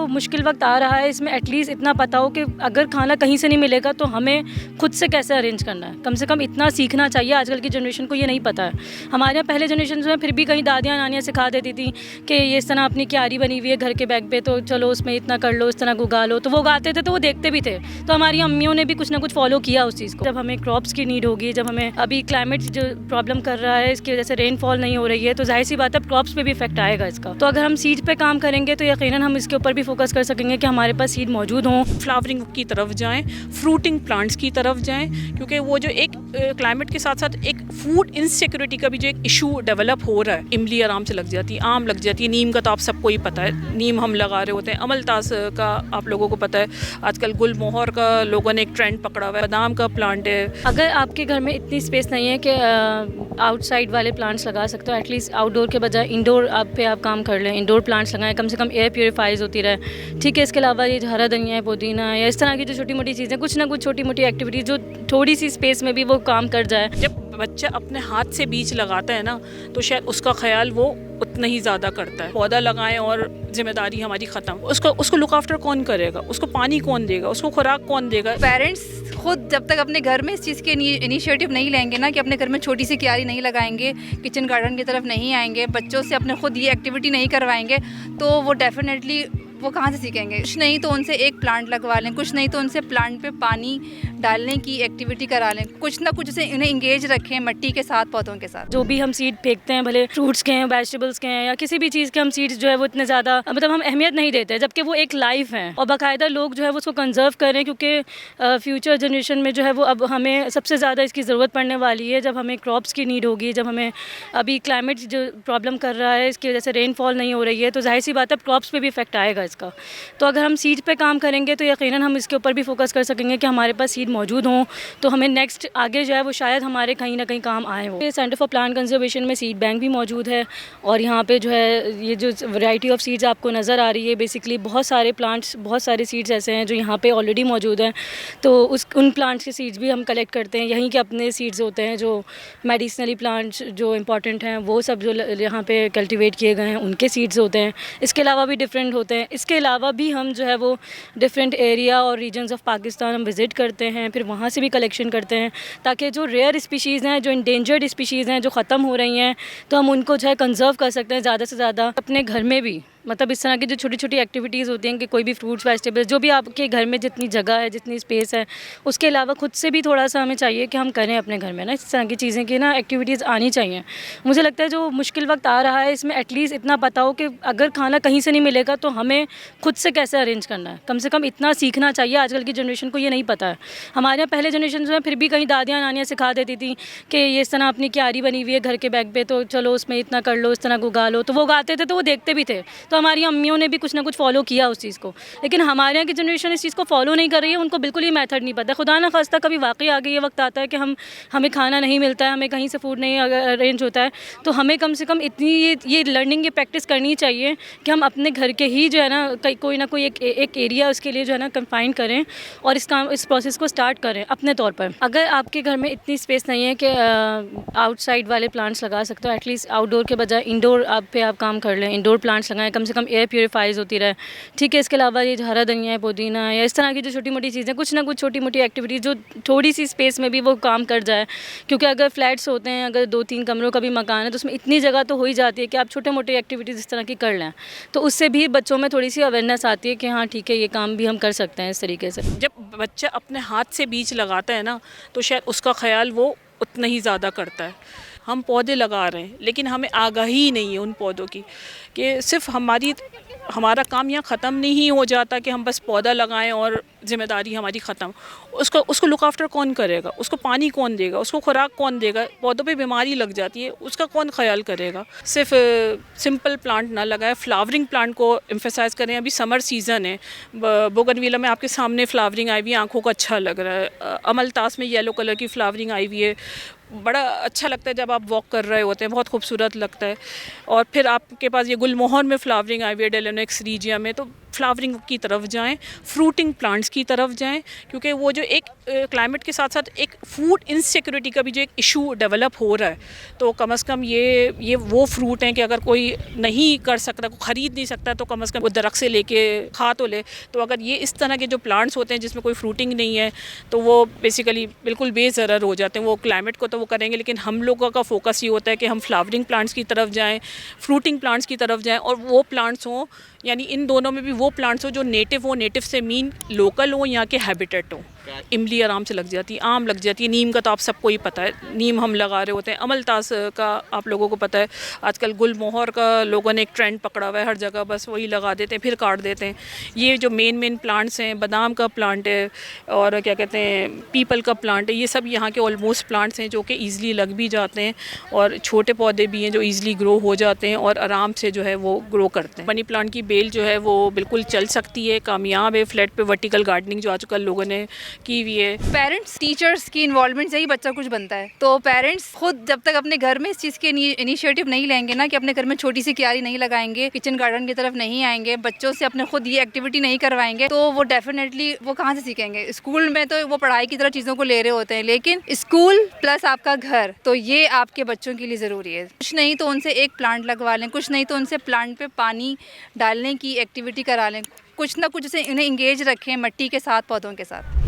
मुश्किल वक्त आ रहा है इसमें एटलीस्ट इतना पता हो कि अगर खाना कहीं से नहीं मिलेगा तो हमें खुद से कैसे अरेंज करना है। कम से कम इतना सीखना चाहिए, आजकल की जनरेशन को ये नहीं पता है। हमारे यहाँ पहले जनरेशन में फिर भी कहीं दादियाँ नानियाँ सिखा देती थी कि ये इस तरह अपनी क्यारी बनी हुई है घर के बैग पे, तो चलो उसमें इतना कर लो, इस तरह उगा लो, तो वो उगाते थे तो वो देखते भी थे। तो हमारी अम्मियों ने भी कुछ ना कुछ फॉलो किया उस चीज़ को। जब हमें क्रॉप्स की नीड होगी, जब हमें अभी क्लाइमेट जो प्रॉब्लम कर रहा है इसकी वजह से रेनफॉल नहीं हो रही है, तो जाहिर सी बात है क्रॉप्स पे भी इफेक्ट आएगा इसका। तो अगर हम सीड पे काम करेंगे तो यकीनन हम इसके ऊपर भी फोकस कर सकेंगे कि हमारे पास सीड मौजूद हों। फ्लावरिंग की तरफ जाएं, फ्रूटिंग प्लांट्स की तरफ जाएं, क्योंकि वो जो एक क्लाइमेट के साथ साथ एक फूड इनसिक्योरिटी का भी जो एक इशू डेवलप हो रहा है। इमली आराम से लग जाती है, आम लग जाती है, नीम का तो आप सबको ही पता है, नीम हम लगा रहे होते हैं। अमलतास का आप लोगों को पता है, आजकल गुलमोहर का लोगों ने एक ट्रेंड पकड़ा हुआ है, बादाम का प्लांट है। अगर आपके घर में इतनी स्पेस नहीं है कि आउटसाइड वाले प्लांट्स लगा सकते हो, एटलीस्ट आउटडोर के बजाय इंडोर आप काम कर लें, इंडोर प्लांट्स लगाएं, कम से कम एयर प्योरीफाइज होती रहे। ठीक है, इसके अलावा ये हरा धनिया है, पुदीना है, या इस तरह की जो छोटी मोटी चीज़ें, कुछ ना कुछ छोटी मोटी एक्टिविटीज़ जो थोड़ी सी स्पेस में भी वो काम कर जाए। जब बच्चा अपने हाथ से बीज लगाता है ना, तो शायद उसका ख्याल वो उतना ही ज़्यादा करता है। पौधा लगाएं और जिम्मेदारी हमारी ख़त्म। उसको लुक आफ्टर कौन करेगा, उसको पानी कौन देगा, उसको खुराक कौन देगा। पेरेंट्स खुद जब तक अपने घर में इस चीज़ के इनिशिएटिव नहीं लेंगे ना, कि अपने घर में छोटी सी क्यारी नहीं लगाएंगे, किचन गार्डन की तरफ नहीं आएंगे, बच्चों से अपने खुद ये एक्टिविटी नहीं करवाएंगे, तो वो डेफिनेटली वो कहाँ से सीखेंगे। कुछ नहीं तो उनसे एक प्लांट लगवा लें, कुछ नहीं तो उनसे प्लांट पे पानी डालने की एक्टिविटी करा लें, कुछ ना कुछ से इन्हें इंगेज रखें मट्टी के साथ, पौधों के साथ। जो भी हम सीड फेंकते हैं, भले फ्रूट्स के हैं, वेजिटेबल्स के हैं, या किसी भी चीज़ के हम सीड्स जो है वो इतने ज़्यादा मतलब हम अहमियत नहीं देते, जबकि वो एक लाइफ है और बाकायदा लोग जो है वो उसको कंजर्व करें, क्योंकि फ्यूचर जनरेशन में जो है वो अब हमें सबसे ज़्यादा इसकी ज़रूरत पड़ने वाली है। जब हमें क्रॉप्स की नीड होगी, जब हमें अभी क्लाइमेट जो प्रॉब्लम कर रहा है इसकी वजह से रेनफॉल नहीं हो रही है, तो जाहिर सी बात है क्रॉप्स पे भी इफेक्ट आएगा इसका। तो अगर हम सीड पे काम करेंगे तो यकीनन हम इसके ऊपर भी फोकस कर सकेंगे कि हमारे पास सीड मौजूद हों, तो हमें नेक्स्ट आगे जो है वो शायद हमारे कहीं ना कहीं काम आए हो। सेंटर फॉर प्लांट कंजर्वेशन में सीड बैंक भी मौजूद है, और यहाँ पे जो है ये जो वैरायटी ऑफ सीड्स आपको नज़र आ रही है, बेसिकली बहुत सारे प्लांट्स, बहुत सारे सीड्स ऐसे हैं जो यहाँ पे ऑलरेडी मौजूद हैं। तो उन प्लांट्स के सीड्स भी हम कलेक्ट करते हैं। यहीं के अपने सीड्स होते हैं जो मेडिसिनली प्लांट्स जो इंपॉर्टेंट हैं, वो सब जो यहाँ पे कल्टिवेट किए गए हैं उनके सीड्स होते हैं। इसके अलावा भी डिफरेंट होते हैं। इसके अलावा भी हम जो है वो डिफरेंट एरिया और रीजन्स ऑफ पाकिस्तान हम विज़िट करते हैं, फिर वहाँ से भी कलेक्शन करते हैं, ताकि जो रेयर स्पीशीज़ हैं, जो इंडेंजर्ड स्पीशीज़ हैं, जो ख़त्म हो रही हैं, तो हम उनको जो है कंजर्व कर सकते हैं ज़्यादा से ज़्यादा अपने घर में भी। मतलब इस तरह की जो छोटी छोटी एक्टिविटीज़ होती हैं कि कोई भी फ्रूट्स वेजिटेबल्स जो भी आपके घर में जितनी जगह है, जितनी स्पेस है, उसके अलावा खुद से भी थोड़ा सा हमें चाहिए कि हम करें अपने घर में ना इस तरह की चीज़ें की ना एक्टिविटीज़ आनी चाहिए। मुझे लगता है जो मुश्किल वक्त आ रहा है इसमें एटलीस्ट इतना पता हो कि अगर खाना कहीं से नहीं मिलेगा तो हमें खुद से कैसे अरेंज करना है। कम से कम इतना सीखना चाहिए, आजकल की जनरेशन को ये नहीं पता है। हमारे यहाँ पहले जनरेशन में फिर भी कहीं दादियाँ नानियाँ सिखा देती थी कि ये इस तरह अपनी क्यारी बनी हुई है घर के बैग पे, तो चलो उसमें इतना कर लो, इस तरह उगा लो, तो वो उगाते थे तो वो देखते भी थे। तो हमारी अम्मियों ने भी कुछ ना कुछ फॉलो किया उस चीज़ को। लेकिन हमारे यहाँ की जनरेशन इस चीज़ को फॉलो नहीं कर रही है, उनको बिल्कुल ये मेथड नहीं पता। खुदा ना खास्ता कभी वाकई आगे ये वक्त आता है कि हमें खाना नहीं मिलता है, हमें कहीं से फूड नहीं अरेंज होता है, तो हमें कम से कम इतनी ये लर्निंग, ये प्रैक्टिस करनी चाहिए कि हम अपने घर के ही जो है ना कोई ना कोई एक एरिया उसके लिए जो है ना कंफाइन करें और इस प्रोसेस को स्टार्ट करें अपने तौर पर। अगर आपके घर में इतनी स्पेस नहीं है कि आउटसाइड वाले प्लांट्स लगा सकते हो, एटलीस्ट आउटडोर के बजाय इंडोर आप काम कर लें, इंडोर प्लांट्स लगाएं, कम से कम एयर प्योरीफाइज होती रहे। ठीक है, इसके अलावा ये हरा धनिया है, पुदीना है, या इस तरह की जो छोटी मोटी चीज़ें, कुछ ना कुछ छोटी मोटी एक्टिविटीज़ जो थोड़ी सी स्पेस में भी वो काम कर जाए। क्योंकि अगर फ्लैट्स होते हैं, अगर 2-3 कमरों का भी मकान है, तो उसमें इतनी जगह तो हो ही जाती है कि आप छोटे मोटे एक्टिविटीज़ इस तरह की कर लें, तो उससे भी बच्चों में थोड़ी सी अवेयरनेस आती है कि हाँ ठीक है, ये काम भी हम कर सकते हैं इस तरीके से। जब बच्चा अपने हाथ से बीज लगाता है ना, तो शायद उसका ख्याल वो उतना ही ज़्यादा करता है। हम पौधे लगा रहे हैं, लेकिन हमें आगाही ही नहीं है उन पौधों की, कि सिर्फ हमारा काम यहाँ ख़त्म नहीं हो जाता कि हम बस पौधा लगाएं और ज़िम्मेदारी हमारी ख़त्म। उसको लुक आफ्टर कौन करेगा, उसको पानी कौन देगा, उसको खुराक कौन देगा। पौधों पे बीमारी लग जाती है, उसका कौन ख्याल करेगा। सिर्फ सिंपल प्लांट ना लगाएं, फ्लावरिंग प्लांट को एम्फेसाइज़ करें। अभी समर सीज़न है, बोगनविला में आपके सामने फ्लावरिंग आई हुई है, आँखों को अच्छा लग रहा है। अमलतास में येलो कलर की फ्लावरिंग आई हुई है, बड़ा अच्छा लगता है जब आप वॉक कर रहे होते हैं, बहुत खूबसूरत लगता है। और फिर आपके पास ये गुलमोहर में फ्लावरिंग आई हुई है, डेलोनिक्स रीजिया में, तो फ्लावरिंग की तरफ जाएं, फ्रूटिंग प्लांट्स की तरफ जाएं, क्योंकि वो जो एक क्लाइमेट के साथ साथ एक फूड इनसिक्योरिटी का भी जो एक इशू डेवलप हो रहा है, तो कम से कम ये वो फ्रूट हैं कि अगर कोई नहीं कर सकता, कोई ख़रीद नहीं सकता, तो कम से कम वो दरख्त से लेके खा तो ले। तो अगर ये इस तरह के जो प्लांट्स होते हैं जिसमें कोई फ्रूटिंग नहीं है, तो वो बेसिकली बिल्कुल बेज़रर हो जाते हैं। वो क्लाइमेट को तो वो करेंगे, लेकिन हम लोगों का फोकस ये होता है कि हम फ्लावरिंग प्लांट्स की तरफ जाएँ, फ्रूटिंग प्लांट्स की तरफ जाएँ, और वो प्लांट्स हों, यानी इन दोनों में भी वो प्लांट्स हो जो नेटिव हो, नेटिव से मीन लोकल हो, यहाँ के हैबिटेट हो। इमली आराम से लग जाती है, आम लग जाती है, नीम का तो आप सबको ही पता है, नीम हम लगा रहे होते हैं, अमलतास का आप लोगों को पता है, आजकल गुलमोहर का लोगों ने एक ट्रेंड पकड़ा हुआ है, हर जगह बस वही लगा देते हैं, फिर काट देते हैं। ये जो मेन प्लांट्स हैं, बादाम का प्लांट है और क्या कहते हैं पीपल का प्लांट है, ये सब यहाँ के ऑलमोस्ट प्लांट्स हैं जो कि ईज़िली लग भी जाते हैं, और छोटे पौधे भी हैं जो ईज़िली ग्रो हो जाते हैं और आराम से जो है वो ग्रो करते हैं। मनी प्लांट की बेल जो है वो बिल्कुल चल सकती है, कामयाब है। फ्लैट पे वर्टिकल गार्डनिंग जो आजकल लोगों ने की हुई है। पेरेंट्स टीचर्स की इन्वॉल्वमेंट से ही बच्चा कुछ बनता है, तो पेरेंट्स खुद जब तक अपने घर में इस चीज़ के इनिशिएटिव नहीं लेंगे ना, कि अपने घर में छोटी सी क्यारी नहीं लगाएंगे, किचन गार्डन की तरफ नहीं आएंगे, बच्चों से अपने खुद ये एक्टिविटी नहीं करवाएंगे, तो वो डेफिनेटली वो कहाँ से सीखेंगे। स्कूल में तो वो पढ़ाई की तरह चीज़ों को ले रहे होते हैं, लेकिन स्कूल प्लस आपका घर, तो ये आपके बच्चों के लिए ज़रूरी है। कुछ नहीं तो उनसे एक प्लांट लगवा लें, कुछ नहीं तो उनसे प्लांट पे पानी डालने की एक्टिविटी करा लें, कुछ ना कुछ से उन्हें इंगेज रखें मिट्टी के साथ, पौधों के साथ।